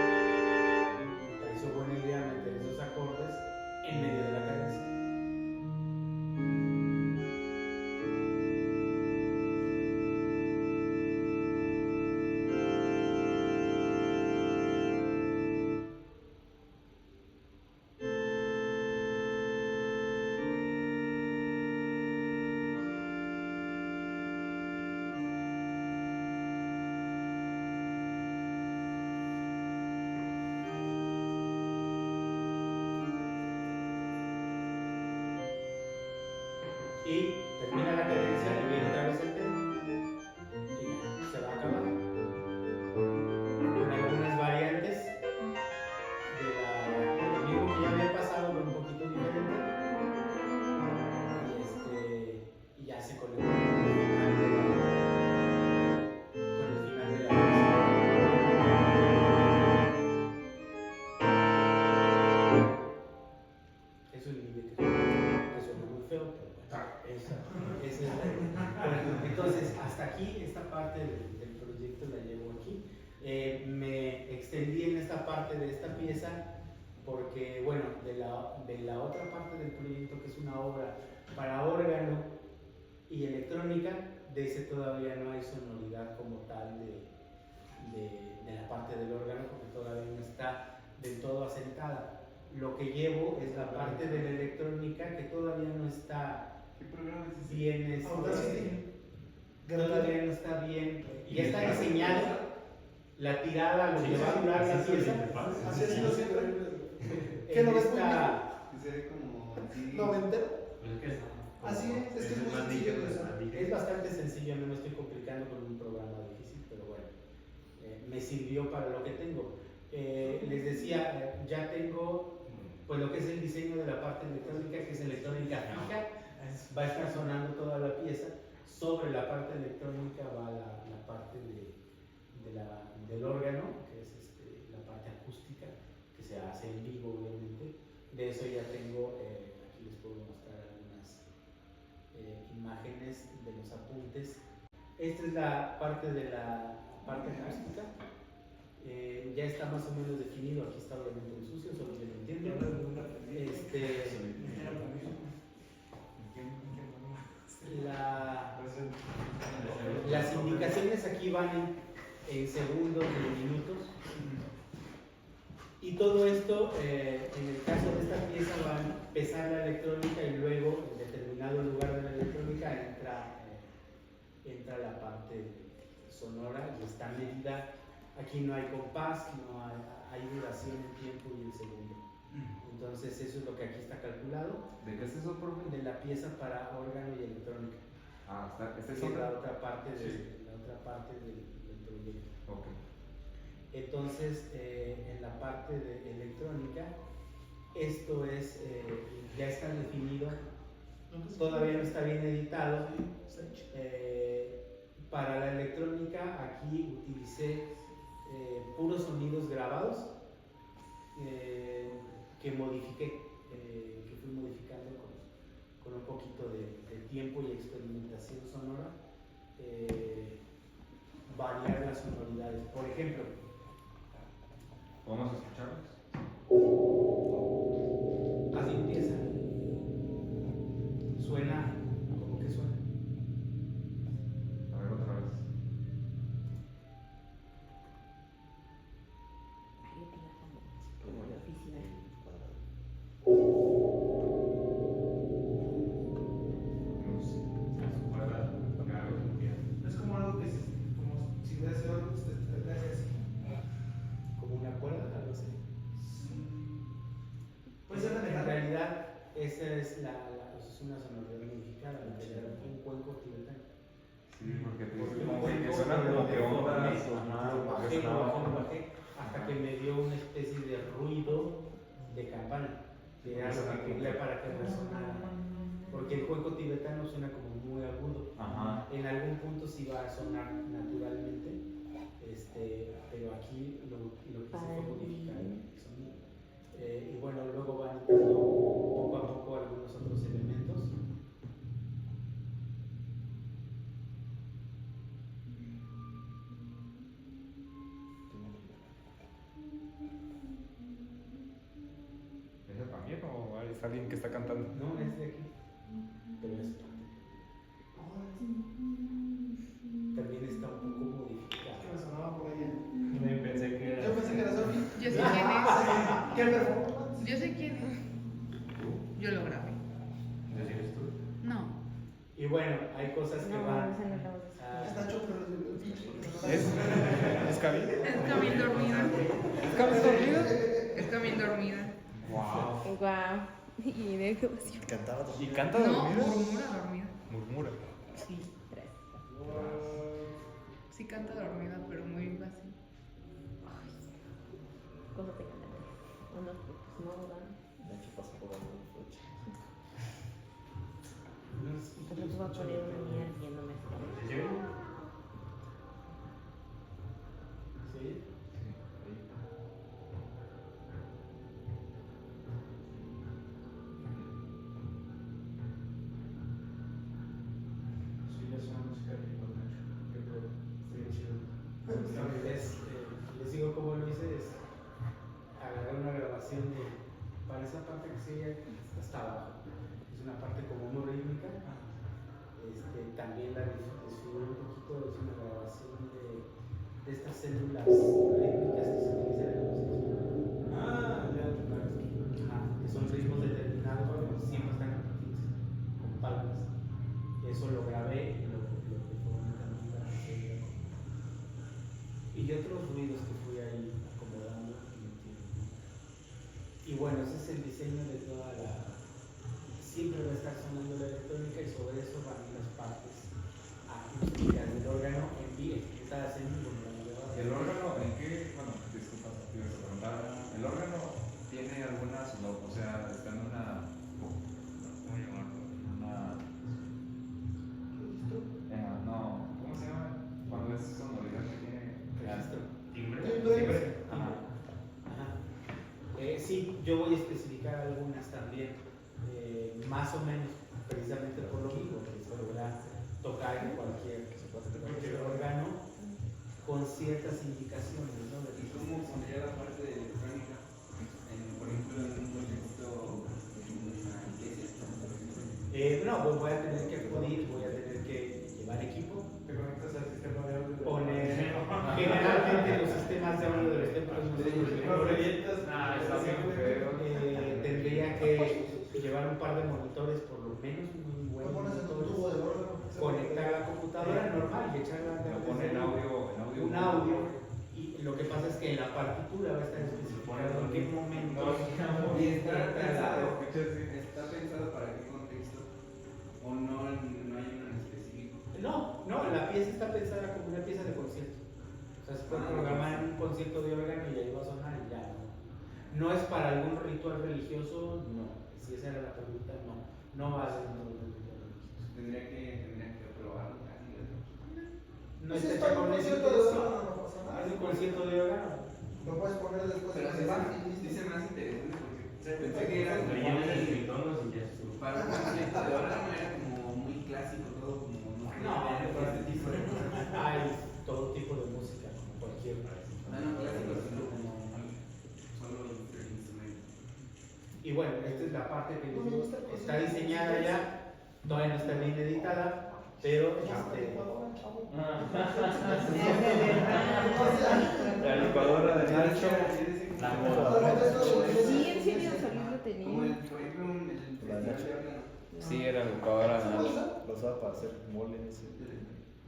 Speaker 1: Me pareció buena idea meter esos acordes en medio de la cadencia. y termina la cadencia y viene otra vez el tema y ya, se va a acabar. Con algunas variantes de lo mismo que ya había pasado, pero un poquito diferente. Y ya se conecta con el final de la es un límite que suena muy feo, pero bueno, esa es la. Bueno, entonces, hasta aquí, esta parte del proyecto la llevo aquí. Me extendí en esta parte de esta pieza porque, bueno, de la otra parte del proyecto, que es una obra para órgano y electrónica, de ese todavía no hay sonoridad como tal de la parte del órgano, porque todavía no está del todo asentada. Lo que llevo es la parte de la electrónica que todavía no está bien, todavía no está bien, ya está diseñado la tirada, lo que va a durar la pieza.
Speaker 2: Así ha sido siempre.
Speaker 1: ¿Qué
Speaker 2: no ves
Speaker 1: está?
Speaker 5: Que se ve como así.
Speaker 2: ¿Noventero? Así es que es muy sencillo de usar.
Speaker 1: Es bastante sencillo, no me estoy complicando con un programa difícil, pero bueno, me sirvió para lo que tengo. Les decía, ya tengo pues lo que es el diseño de la parte electrónica, que es electrónica fija, va a estar sonando toda la pieza. Sobre la parte electrónica va la parte del órgano, que es la parte acústica, que se hace en vivo, obviamente. De eso ya tengo, aquí les puedo mostrar algunas imágenes de los apuntes. Esta es la parte de la parte acústica. Ya está más o menos definido. Aquí está obviamente en sucio, solo que lo entiendo. Las indicaciones aquí van en segundos y en minutos. Y todo esto, en el caso de esta pieza, va a empezar la electrónica y luego, en determinado lugar de la electrónica, entra la parte sonora y está medida. Aquí no hay compás, no hay duración en tiempo y en segundo. Entonces eso es lo que aquí está calculado.
Speaker 3: ¿De qué es eso, profe?
Speaker 1: De la pieza para órgano y electrónica.
Speaker 3: Esta es
Speaker 1: la otra parte, del proyecto.
Speaker 3: Ok.
Speaker 1: Entonces, en la parte de electrónica, esto es, ya está definido, todavía no está bien editado. Para la electrónica, aquí utilicé puros sonidos grabados que modifiqué, que fui modificando con un poquito de tiempo y experimentación sonora, variar las sonoridades. Por ejemplo,
Speaker 3: ¿podemos escucharlos?
Speaker 1: así empieza. Suena como que suena.
Speaker 3: A ver, otra vez.
Speaker 2: Es como algo que como si hubiera sido algo que se tendría así.
Speaker 1: Como una cuerda, algo así.
Speaker 2: Puede ser de
Speaker 1: En
Speaker 2: metal.
Speaker 1: realidad, esa es es una sonoridad modificada, un cuenco tibetano.
Speaker 3: Sí, porque te
Speaker 1: Porque
Speaker 3: dice
Speaker 1: un
Speaker 3: como que
Speaker 1: cuenco
Speaker 3: suena como que
Speaker 1: lo
Speaker 3: ondas.
Speaker 1: bajé, hasta que me dio una especie de ruido de campana, que era lo que quería para que resonara. Porque el cuenco tibetano suena como muy agudo.
Speaker 3: Ajá.
Speaker 1: En algún punto sí va a sonar naturalmente, pero aquí lo que hice fue modificar el sonido. Y bueno, luego van entrando poco a poco algunos otros elementos.
Speaker 3: ¿Es también o es alguien que está cantando?
Speaker 1: No, es de aquí, pero es parte. También está un poco modificado.
Speaker 2: Que me sonaba por ahí.
Speaker 4: Pensé que era.
Speaker 2: Yo pensé que era Sofi.
Speaker 6: Yo sé quién es.
Speaker 2: ¿Qué performance?
Speaker 6: Yo sé quién es. Yo lo grabé.
Speaker 4: ¿Decides tú?
Speaker 6: No.
Speaker 1: Y bueno, hay cosas que van.
Speaker 2: Está choco, pero el pinche.
Speaker 3: ¿Es Camil?
Speaker 6: Es Camil dormida.
Speaker 3: ¿Es Camil dormido?
Speaker 6: Es Camil dormida.
Speaker 3: Wow.
Speaker 7: Guau. Y de así.
Speaker 8: Cantaba
Speaker 3: ¿Y
Speaker 8: dormida.
Speaker 3: canta
Speaker 6: No,
Speaker 3: dormida?
Speaker 6: murmura dormida.
Speaker 3: Murmura.
Speaker 6: Sí. Sí canta dormida, pero muy así.
Speaker 7: ¿Cómo te cantan? Unos pues no dan.
Speaker 8: De hecho, pasó por algo de fecha.
Speaker 7: Entonces tú vas a poner una mía riéndome.
Speaker 1: ¿Sí?
Speaker 4: Sí, ya es una música que con Nacho. Que todo. Estoy chido.
Speaker 1: Les digo cómo lo hice, es agarrar una grabación de, para esa parte que se oye hasta abajo, es una parte como muy rítmica, también la desfiguré un poquito, es una grabación de estas células rítmicas que se utilizan en la música. Ajá, que son ritmos determinados, pero siempre están repetidos, con palmas. Eso lo grabé y lo formé también para hacer. Y otros ruidos que fui ahí acomodando y metiendo. Y bueno, ese es el diseño de toda la... Siempre va a estar sonando la electrónica y sobre eso van las partes acústicas del órgano en vivo, ejecutadas en vivo.
Speaker 3: ¿El órgano en qué? Bueno, disculpa, te ibas a preguntar. ¿El órgano tiene algunas, o sea, está en una... ¿Cómo llamarlo? No, ¿cómo se llama? Cuando es sonoridad que tiene...
Speaker 1: Registro.
Speaker 3: Timbre.
Speaker 1: Ajá. Ajá. Sí, yo voy a especificar algunas también, más o menos, precisamente por lo mismo, que se podrá tocar en cualquier órgano con ciertas indicaciones, ¿no?
Speaker 5: ¿Y cómo pondría la parte de electrónica? Por ejemplo, en un contexto en una iglesia.
Speaker 1: No, pues voy a tener que acudir, voy a tener que llevar equipo,
Speaker 4: Te conectas al sistema de audio.
Speaker 1: poner generalmente los sistemas de audio de los templos tendría que llevar un par de monitores, por lo menos muy buenos monitores, conectar la computadora normal y echarla
Speaker 3: Lo pone en audio.
Speaker 1: un audio, y lo que pasa es que en la partitura va a estar especificado en qué momento
Speaker 5: Y está pensado para qué contexto, o no hay uno en específico.
Speaker 1: no, la pieza está pensada como una pieza de concierto. O sea, se puede programar en un concierto de órgano y ahí va a sonar y ya. No es para algún ritual religioso, no. Si esa era la pregunta, no va a ser un ritual religioso.
Speaker 5: Tendría que probarlo casi.
Speaker 1: No
Speaker 2: Pues
Speaker 1: está
Speaker 2: es
Speaker 1: hecha
Speaker 2: para un
Speaker 1: con esa
Speaker 2: concierto de
Speaker 1: intención.
Speaker 2: órgano, no pasa nada.
Speaker 1: Es un concierto de órgano.
Speaker 2: Lo puedes poner después
Speaker 5: Pero
Speaker 2: de
Speaker 5: se
Speaker 2: la
Speaker 5: dice más interesante porque pensé que era como para un concierto de órgano era como muy clásico, todo como
Speaker 1: No,
Speaker 5: este tipo de cosas.
Speaker 1: hay todo tipo de música, cualquier.
Speaker 5: No clásico, sino como solo instrumento.
Speaker 1: Y bueno, esta es la parte que les digo, está diseñada ya, todavía no está bien editada, pero
Speaker 3: La licuadora de Nacho.
Speaker 7: Sí, en serio, salió tenía.
Speaker 5: Como por ejemplo el festival de órgano.
Speaker 3: Sí, era la licuadora de Nacho.
Speaker 8: Lo usaba para hacer moles.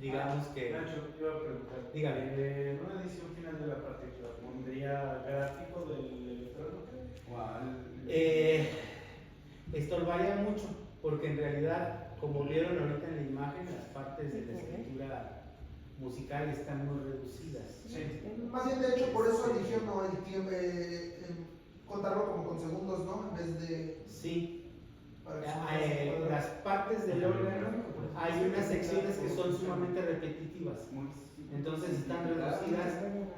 Speaker 1: digamos que...
Speaker 4: Nacho, te iba a preguntar.
Speaker 1: Dígame.
Speaker 4: En una edición final de la partitura, ¿pondría gráfico del electrónico?
Speaker 1: Estorbaría mucho, porque en realidad, como vieron ahorita en la imagen, las partes de la escritura musical están muy reducidas.
Speaker 4: Sí.
Speaker 2: Más bien, de hecho, por eso eligió no el tiempo, contarlo como con segundos, ¿no? En vez de...
Speaker 1: Sí,
Speaker 2: para que
Speaker 1: las partes del órgano, hay unas secciones que son sumamente repetitivas, entonces están reducidas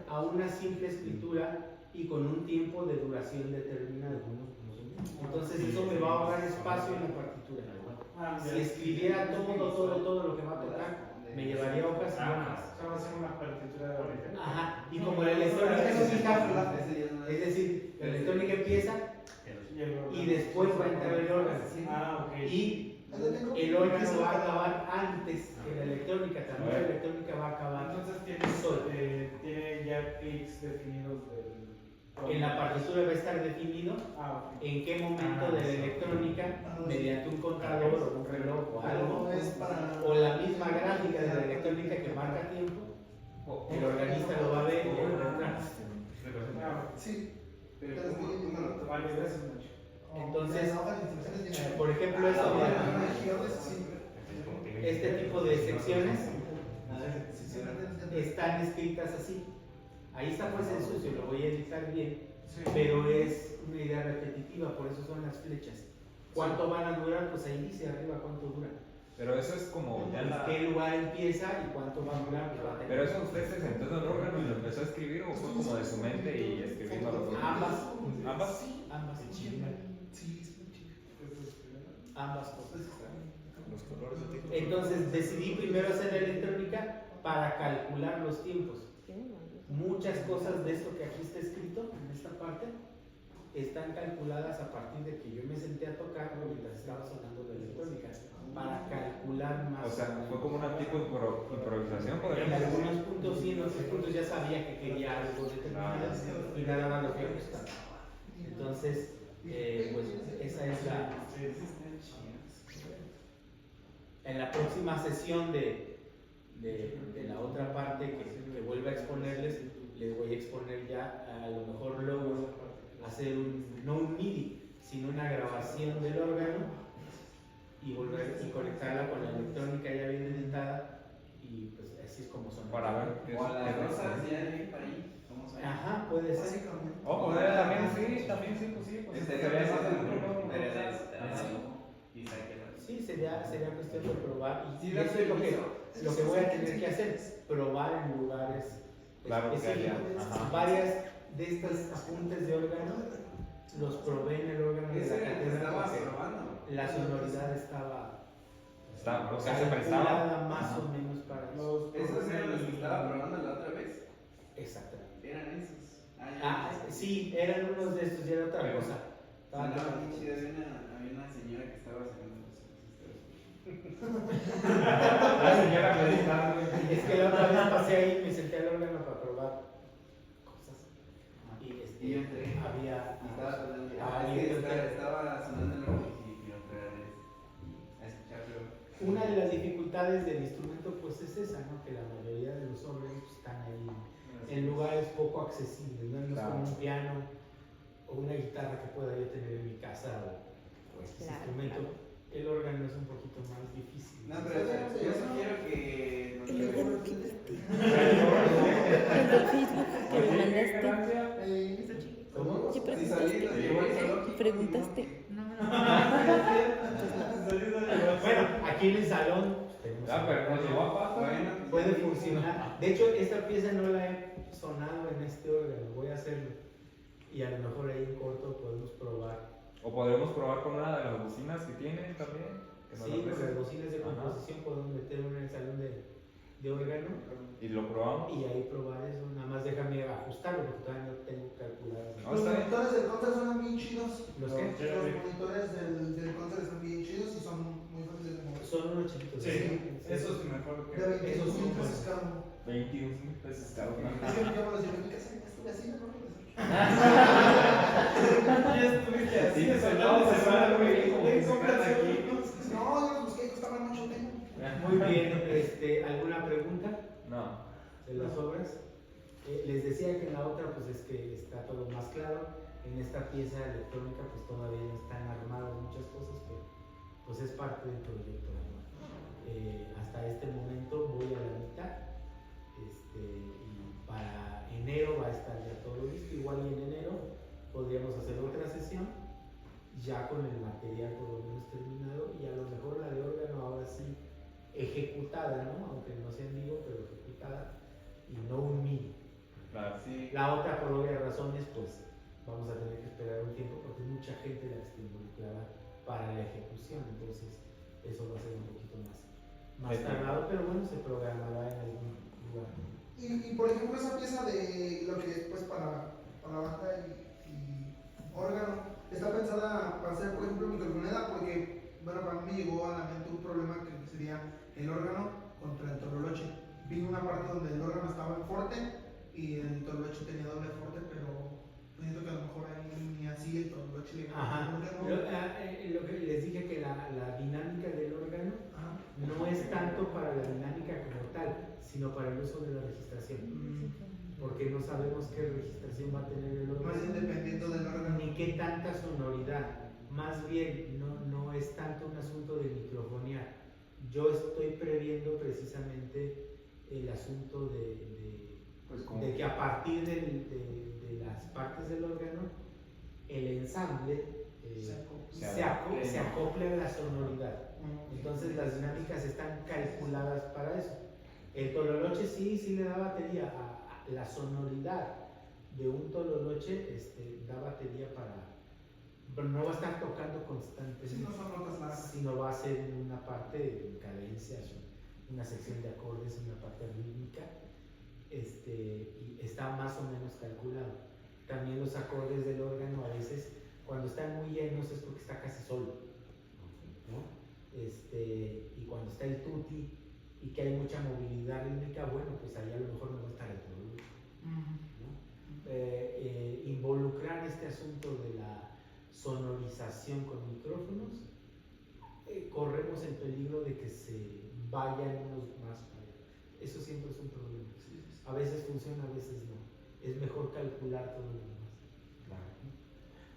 Speaker 1: a una simple escritura y con un tiempo de duración determinado. Entonces eso me va a ahorrar espacio en la partitura. Si escribiera todo lo que va a tocar, me llevaría hojas y hojas.
Speaker 4: O sea, va a ser una partitura de origen.
Speaker 1: Ajá, y como la electrónica es fija, es decir, la electrónica empieza y después va a entrar el órgano.
Speaker 4: Ok.
Speaker 1: Y el órgano va a acabar antes que la electrónica, también la electrónica va a acabar.
Speaker 4: Entonces tiene ya clics definidos del...
Speaker 1: En la partitura va a estar definido
Speaker 4: ok.
Speaker 1: en qué momento de la electrónica, mediante un contador o un reloj o algo,
Speaker 2: no es para...
Speaker 1: o la misma gráfica de la electrónica que marca tiempo, el organista lo va a ver y le va a entrar.
Speaker 2: Sí.
Speaker 5: Pero ¿cómo lo
Speaker 4: Vale, gracias, Nacho.
Speaker 1: Entonces,
Speaker 2: la hoja de instrucciones tiene-
Speaker 1: por ejemplo, esto,
Speaker 2: Ah,
Speaker 1: mira,
Speaker 2: bueno, regiones, sí.
Speaker 1: este tipo de secciones
Speaker 5: A ver, sección.
Speaker 1: están escritas así. Ahí está pues en sucio, lo voy a editar bien,
Speaker 4: Sí.
Speaker 1: pero es una idea repetitiva, por eso son las flechas. ¿Cuánto van a durar? Pues ahí dice arriba cuánto dura.
Speaker 3: Pero eso es como ya la...
Speaker 1: ¿Qué lugar empieza y cuánto va a durar? Pues va a tener-
Speaker 3: Pero eso usted se sentó en el órgano y lo empezó a escribir o fue como de su mente y escribiendo los dos.
Speaker 1: Ambas.
Speaker 3: ¿Ambas?
Speaker 1: Ambas.
Speaker 2: Sí, es muy chido.
Speaker 1: Ambas cosas.
Speaker 8: Los colores de TikTok.
Speaker 1: Entonces decidí primero hacer la electrónica para calcular los tiempos. Muchas cosas de esto que aquí está escrito, en esta parte, están calculadas a partir de que yo me senté a tocar mientras estaba sonando la electrónica, para calcular más.
Speaker 3: O sea, fue como una tipo de improvisación,
Speaker 1: En
Speaker 3: podríamos decir.
Speaker 1: algunos puntos sí, en otros puntos ya sabía que quería algo determinado y nada más lo fui ajustando. Entonces, pues esa es la... En la próxima sesión de la otra parte que vuelva a exponerles, les voy a exponer ya a lo mejor luego hacer no un MIDI, sino una grabación del órgano y volver y conectarla con la electrónica ya bien editada y pues así es como son.
Speaker 3: Para ver qué
Speaker 5: O a las
Speaker 3: qué
Speaker 5: rosas,
Speaker 3: es.
Speaker 5: ya de para ahí. Vamos a ver.
Speaker 1: Ajá, puede ser.
Speaker 2: Básicamente.
Speaker 3: Oh, podría también, sí, pues sí. Pues
Speaker 5: Este
Speaker 3: sería
Speaker 5: es
Speaker 3: más
Speaker 5: el
Speaker 3: seguro, ¿no?
Speaker 5: pero es
Speaker 3: Ajá.
Speaker 5: y saque
Speaker 1: Sí, sería cuestión de probar y
Speaker 5: Sí,
Speaker 1: eso es lo que voy a tener que hacer, probar en lugares
Speaker 3: Claro que haya,
Speaker 1: específicos.
Speaker 3: ajá.
Speaker 1: Varias de estas apuntes de órgano los probé en el órgano de la
Speaker 5: Ese era el que
Speaker 1: catedral
Speaker 5: estabas
Speaker 1: porque
Speaker 5: probando.
Speaker 1: la sonoridad estaba
Speaker 3: Está, o sea, se prestaba.
Speaker 1: calculada más o menos para eso.
Speaker 5: Esos eran los que estaba probando la otra vez.
Speaker 1: Exactamente.
Speaker 5: Eran esos.
Speaker 1: Ah, sí, eran unos de estos, ya era otra cosa. Estaba
Speaker 5: Sonaba
Speaker 1: tocando.
Speaker 5: bien chido. Había una señora que estaba sacando
Speaker 3: La señora meditando.
Speaker 1: Es que la otra vez pasé ahí y me senté al órgano para probar cosas. Y
Speaker 5: Y yo entré.
Speaker 1: había.
Speaker 5: Estaba sonando.
Speaker 1: Ah,
Speaker 5: Ah,
Speaker 1: y
Speaker 5: es que
Speaker 1: entonces-
Speaker 5: estaba sonando el órgano y quiero entrar a escucharlo.
Speaker 1: Una de las dificultades del instrumento pues es esa, ¿no? Que la mayoría de los órganos pues, están ahí en lugares poco accesibles, ¿no? No es como un piano o una guitarra que pueda yo tener en mi casa o este
Speaker 7: Claro,
Speaker 1: instrumento.
Speaker 7: claro.
Speaker 1: El órgano es un poquito más difícil.
Speaker 5: No, pero yo sugiero que nos
Speaker 7: El del
Speaker 5: llevemos-
Speaker 7: Facebook. El del Facebook que me mandaste.
Speaker 1: ¿Cómo?
Speaker 7: ¿Qué
Speaker 5: Si salí, nos llevó el zoológico.
Speaker 7: Preguntaste.
Speaker 6: No, no.
Speaker 1: Bueno, aquí en el salón tenemos
Speaker 3: Ah, pero nos llevó a paso.
Speaker 5: Bueno,
Speaker 1: puede funcionar. De hecho, esta pieza no la he sonado en este órgano, voy a hacerlo. Y a lo mejor ahí en corto podemos probar.
Speaker 3: O podremos probar con una de las bocinas que tienen también. Que nos
Speaker 1: Sí,
Speaker 3: la
Speaker 1: con las
Speaker 3: presten.
Speaker 1: bocinas de
Speaker 3: Ajá.
Speaker 1: composición podemos meter una en el salón de órgano
Speaker 3: Y lo probamos.
Speaker 1: y ahí probar eso. Nada más déjame ajustarlo porque todavía no tengo calculado.
Speaker 3: No,
Speaker 2: Los
Speaker 3: está bien.
Speaker 2: monitores del concert son bien chidos.
Speaker 1: ¿Los qué?
Speaker 2: Los monitores del concert son bien chidos y son muy fáciles de mover.
Speaker 1: Son unos chiquitos.
Speaker 4: Sí, eso es mejor
Speaker 2: De
Speaker 4: que.
Speaker 2: 22
Speaker 1: Esos son
Speaker 2: mil pesos
Speaker 1: buenos.
Speaker 2: cada uno.
Speaker 3: 21,000 pesos cada uno.
Speaker 2: Es que yo me los llevé a mi casa y estuve así, ¿no?
Speaker 4: Ya estuviste así,
Speaker 3: Sí,
Speaker 4: eso
Speaker 3: no, se suena muy bien como que se
Speaker 4: compras
Speaker 3: quedan
Speaker 4: aquí.
Speaker 2: No, yo los busqué, costaban mucho tiempo.
Speaker 1: Muy bien, ¿alguna pregunta
Speaker 3: No.
Speaker 1: de las obras? Les decía que en la otra pues es que está todo más claro. En esta pieza electrónica pues todavía no están armadas muchas cosas, pero pues es parte del proyecto. ¿no? Hasta este momento voy a la mitad y para enero va a estar ya todo listo. Igual y en enero podríamos hacer otra sesión ya con el material por lo menos terminado y a lo mejor la de órgano ahora sí ejecutada, ¿no? Aunque no sea en vivo, pero ejecutada y no un MIDI.
Speaker 3: Claro.
Speaker 5: Sí.
Speaker 1: La otra, por obvias razones, pues vamos a tener que esperar un tiempo porque mucha gente la está involucrada para la ejecución, entonces eso va a ser un poquito más tardado, pero bueno, se programará en algún lugar.
Speaker 2: Y por ejemplo, esa pieza de lo que es pues para banda y órgano, está pensada para hacer, por ejemplo, microfoneda, porque, bueno, para mí me llegó a la mente un problema que sería el órgano contra el tololoche. Vi una parte donde el órgano estaba en forte y el tololoche tenía doble forte, pero siento que a lo mejor ahí ni así el tololoche le
Speaker 1: Ajá. Lo que les dije que la dinámica del órgano
Speaker 2: Ajá.
Speaker 1: no es tanto para la dinámica como tal, sino para el uso de la registración. Porque no sabemos qué registración va a tener el
Speaker 2: Más
Speaker 1: órgano,
Speaker 2: bien dependiendo del órgano.
Speaker 1: ni qué tanta sonoridad. más bien no es tanto un asunto de microfonear. Yo estoy previendo precisamente el asunto
Speaker 3: Pues como
Speaker 1: de que a partir de las partes del órgano, el ensamble se acople a la sonoridad. Entonces las dinámicas están calculadas para eso. El tololoche sí le da batería a la sonoridad de un tololoche, da batería pero no va a estar tocando constantemente,
Speaker 2: Sí, no son notas largas.
Speaker 1: sino va a ser en una parte en cadencias, una sección de acordes, una parte rítmica, y está más o menos calculado. También los acordes del órgano a veces cuando están muy llenos es porque está casi solo, ¿no? Y cuando está el tutti y que hay mucha movilidad rítmica, bueno, pues ahí a lo mejor no va a estar el tololoche, ¿no? Involucrar este asunto de la sonorización con micrófonos, corremos el peligro de que se vayan unos más para allá. Eso siempre es un problema. A veces funciona, a veces no. Es mejor calcular todo lo demás.
Speaker 3: Claro.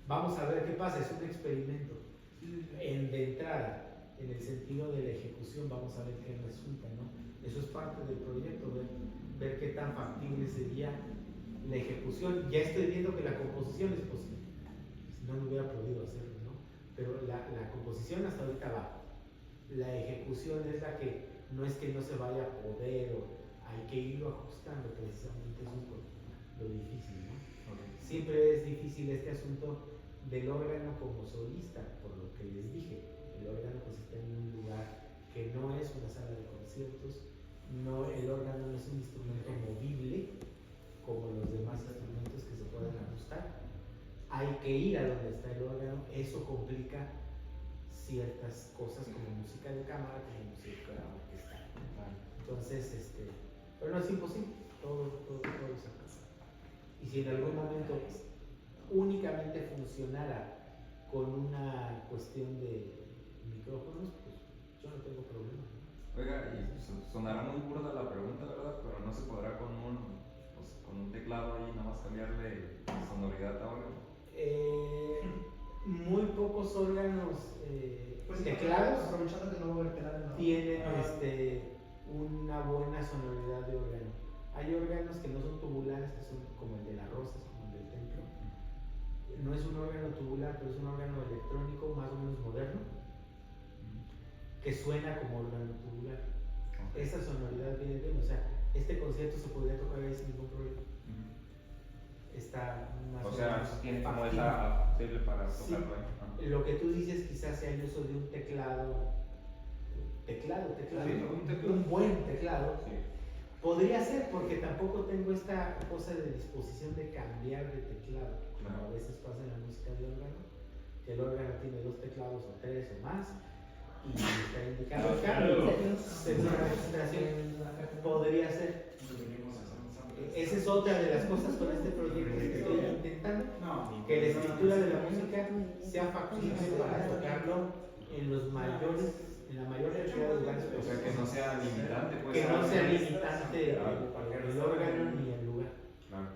Speaker 1: Vamos a ver qué pasa, es un experimento. De entrada, en el sentido de la ejecución, vamos a ver qué resulta, ¿no? Eso es parte del proyecto, ver qué tan factible sería la ejecución. Ya estoy viendo que la composición es posible. Si no hubiera podido hacerlo, ¿no? Pero la composición hasta ahorita va. La ejecución es la que no se vaya a poder, o hay que irlo ajustando, precisamente eso es lo difícil, ¿no?
Speaker 3: Okay.
Speaker 1: Siempre es difícil este asunto del órgano como solista, por lo que les dije. El órgano pues está en un lugar que no es una sala de conciertos, el órgano no es un instrumento movible como los demás instrumentos que se pueden ajustar. Hay que ir a donde está el órgano, eso complica ciertas cosas como música de cámara, como música orquestal. Entonces, pero no es imposible, todo se puede. Y si en algún momento únicamente funcionara con una cuestión de micrófonos, pues yo no tengo problema, ¿no?
Speaker 3: Oiga, y sonará muy burda la pregunta, ¿verdad? Pero no se podrá con un teclado ahí nada más cambiarle sonoridad a órgano.
Speaker 1: Muy pocos órganos
Speaker 2: Pues
Speaker 1: teclados
Speaker 2: aprovechando que no va a haber teclado en la
Speaker 1: tienen una buena sonoridad de órgano. Hay órganos que no son tubulares, que son como el de las rosas, como el del templo. No es un órgano tubular, pero es un órgano electrónico más o menos moderno, que suena como órgano tubular.
Speaker 3: Okay.
Speaker 1: Esa sonoridad viene bien, o sea, este concierto se podría tocar ahí sin ningún problema. Está más
Speaker 3: O sea,
Speaker 1: menos
Speaker 3: tiene como
Speaker 1: factible.
Speaker 3: esa factible para
Speaker 1: Sí.
Speaker 3: tocarlo ahí.
Speaker 1: Lo que tú dices quizás sea el uso de un teclado,
Speaker 3: Sí,
Speaker 1: un buen teclado.
Speaker 3: Sí.
Speaker 1: Podría ser, porque tampoco tengo esta cosa de disposición de cambiar de teclado, como a veces pasa en la música de órgano, que el órgano tiene 2 teclados o 3 o más, y está indicado el cambio. Es una registración, podría ser. Esa es otra de las cosas con este proyecto que estoy intentando, que la escritura de la música sea factible para tocarlo en la mayor cantidad de lugares
Speaker 3: O sea, que no sea limitante, pues.
Speaker 1: que no sea limitante el órgano ni el lugar.
Speaker 3: Claro.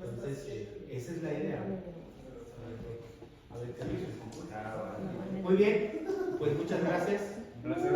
Speaker 1: Entonces, esa es la idea. A ver qué dice. Muy bien, pues muchas gracias. Gracias